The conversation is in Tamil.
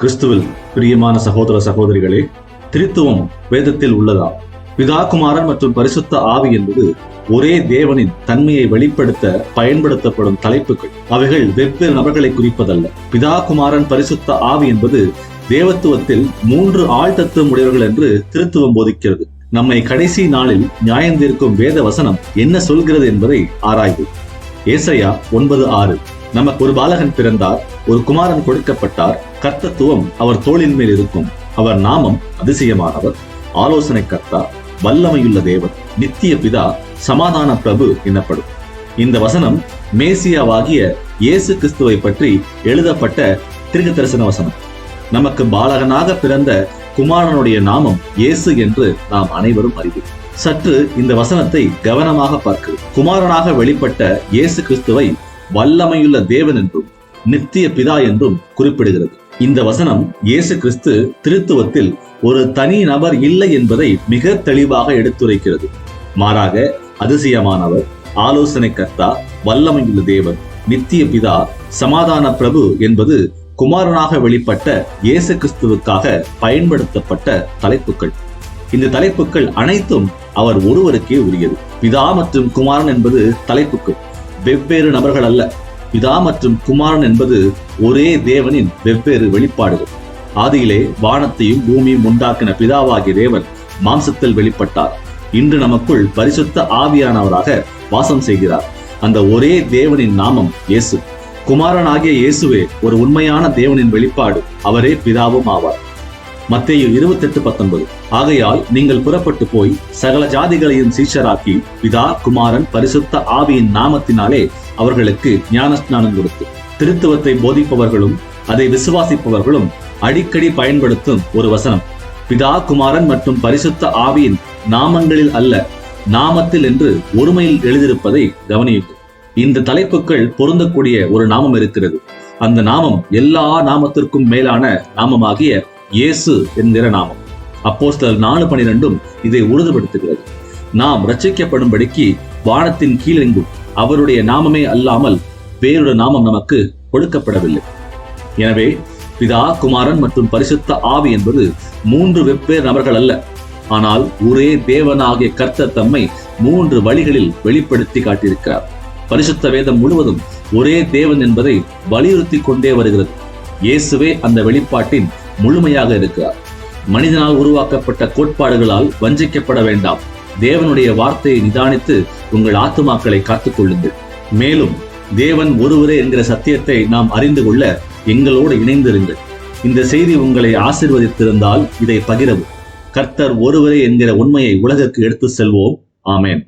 கிறிஸ்துவில் பிரியமான சகோதர சகோதரிகளே, திரித்துவம் வேதத்தில் உள்ளதா? பிதா, குமாரன் மற்றும் பரிசுத்த ஆவி என்பது ஒரே தேவனின் தன்மையை வெளிப்படுத்த பயன்படுத்தப்படும் தலைப்புகள். அவைகள் வெவ்வேறு நபர்களை குறிப்பதல்ல. பிதா, குமாரன், பரிசுத்த ஆவி என்பது தேவத்துவத்தில் 3 ஆழ்தத்துவம் உடையவர்கள் என்று திருத்துவம் போதிக்கிறது. நம்மை கடைசி நாளில் நியாயந்தீர்க்கும் வேத வசனம் என்ன சொல்கிறது என்பதை ஆராய்வோம். ஏசாயா 9:6. நமக்கு ஒரு பாலகன் பிறந்தார், ஒரு குமாரன் கொடுக்கப்பட்டார், கர்த்தத்துவம் அவர் தோளின் மேல் இருக்கும். அவர் நாமம் அதிசயமானவர், ஆலோசனை கர்த்தா, வல்லமையுள்ள தேவன், நித்திய பிதா, சமாதான பிரபு எனப்படும். இந்த வசனம் மேசியாவாகிய இயேசு கிறிஸ்துவை பற்றி எழுதப்பட்ட தீர்க்க தரிசன வசனம். நமக்கு பாலகனாக பிறந்த குமாரனுடைய நாமம் இயேசு என்று நாம் அனைவரும் அறிவோம். சற்று இந்த வசனத்தை கவனமாக பார்க்கிறோம். குமாரனாக வெளிப்பட்ட இயேசு கிறிஸ்துவை வல்லமையுள்ள தேவன் என்றும் நித்திய பிதா என்றும் குறிப்பிடுகிறது. இந்த வசனம் இயேசு கிறிஸ்து திருத்துவத்தில் ஒரு தனி நபர் இல்லை என்பதை மிக தெளிவாக எடுத்துரைக்கிறது. மாறாக அதிசயமானவர், ஆலோசனை கர்த்தா, வல்லமையுள்ள தேவன், நித்திய பிதா, சமாதான பிரபு என்பது குமாரனாக வெளிப்பட்ட இயேசு கிறிஸ்துவுக்காக பயன்படுத்தப்பட்ட தலைப்புகள். இந்த தலைப்புகள் அனைத்தும் அவர் ஒருவருக்கே உரியது. பிதா மற்றும் குமாரன் என்பது தலைப்புகள், வெவ்வேறு நபர்கள் அல்ல. பிதா மற்றும் குமாரன் என்பது ஒரே தேவனின் வெவ்வேறு வெளிப்பாடுகள். ஆதியிலே வானத்தையும் பூமியும் உண்டாக்கின பிதாவாகிய தேவன் மாம்சத்தில் வெளிப்பட்டார். இன்று நமக்குள் பரிசுத்த ஆவியானவராக வாசம் செய்கிறார். அந்த ஒரே தேவனின் நாமம் இயேசு. குமாரனாகிய இயேசுவே ஒரு உண்மையான தேவனின் வெளிப்பாடு. அவரே பிதாவும் ஆவார். மத்தேயு 28:19. ஆகையால் நீங்கள் புறப்பட்டு போய் சகல ஜாதிகளையும் சீஷராக்கி பிதா, குமாரன், பரிசுத்த ஆவியின் நாமத்தினாலே அவர்களுக்கு ஞானஸ்நானம் கொடுத்து. திருத்துவத்தை போதிப்பவர்களும் அதை விசுவாசிப்பவர்களும் அடிக்கடி பயன்படுத்தும் ஒரு வசனம். பிதா, குமாரன் மற்றும் பரிசுத்த ஆவியின் நாமங்களில் அல்ல, நாமத்தில் என்று ஒருமையில் எழுதியிருப்பதை கவனியுங்கள். இந்த தலைப்புகள் பொருந்தக்கூடிய ஒரு நாமம் இருக்கிறது. அந்த நாமம் எல்லா நாமத்திற்கும் மேலான நாமமாகிய இயேசு என்கிற நாமம். அப்போஸ்தலர் 4:12 இதை உறுதிப்படுத்துகிறது. நாம் ரட்சிக்கப்படும்படிக்கு வானத்தின் கீழெங்கும் அவருடைய நாமமே அல்லாமல் வேறொரு நாமம் நமக்கு கொடுக்கப்படவில்லை. எனவே பிதா, குமாரன் மற்றும் பரிசுத்த ஆவி என்பது 3 வெவ்வேறு நபர்கள் அல்ல. ஆனால் ஒரே தேவனாகிய கர்த்தர் தம்மை 3 வழிகளில் வெளிப்படுத்தி காட்டியிருக்கிறார். பரிசுத்த வேதம் முழுவதும் ஒரே தேவன் என்பதை வலியுறுத்தி கொண்டே வருகிறது. இயேசுவே அந்த வெளிப்பாட்டின் முழுமையாக இருக்கிறார். மனிதனால் உருவாக்கப்பட்ட கோட்பாடுகளால் வஞ்சிக்கப்பட வேண்டாம். தேவனுடைய வார்த்தையை நிதானித்து உங்கள் ஆத்துமாக்களை காத்துக் கொள்ளுங்கள். மேலும் தேவன் ஒருவரே என்கிற சத்தியத்தை நாம் அறிந்து கொள்ள எங்களோடு இணைந்திருங்கள். இந்த செய்தி உங்களை ஆசீர்வதித்திருந்தால் இதை பகிரவும். கர்த்தர் ஒருவரே என்கிற உண்மையை உலகிற்கு எடுத்து செல்வோம். ஆமென்.